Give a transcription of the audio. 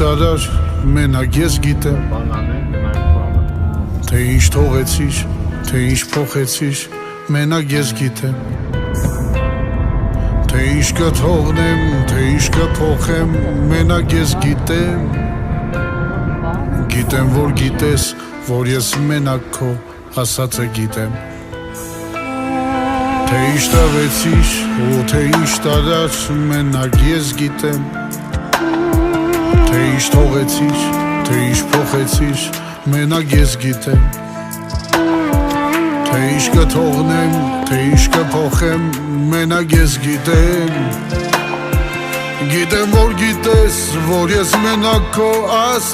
տարար, մենակ ես գիտեմ, թե ինչ թողեցիր, թե ինչ փոխեցիր, մենակ ես գիտեմ, թե ինչ կթողնեմ, թե ինչ կփոխեմ, մենակ ես գիտեմ, գիտեմ, որ գիտես, որ ես մենակ քո ասածը գիտեմ, թե ինչ տվեցիր ու թե ինչ տարար, մենակ ես գիտեմ, թե ինչ թողեցիր, թե ինչ փոխեցիր, մենակ ես գիտեմ, թե ինչ կթողնեմ, թե ինչ կփոխեմ, մենակ ես գիտեմ, գիտեմ, որ գիտես, որ ես մենակ քո ասածը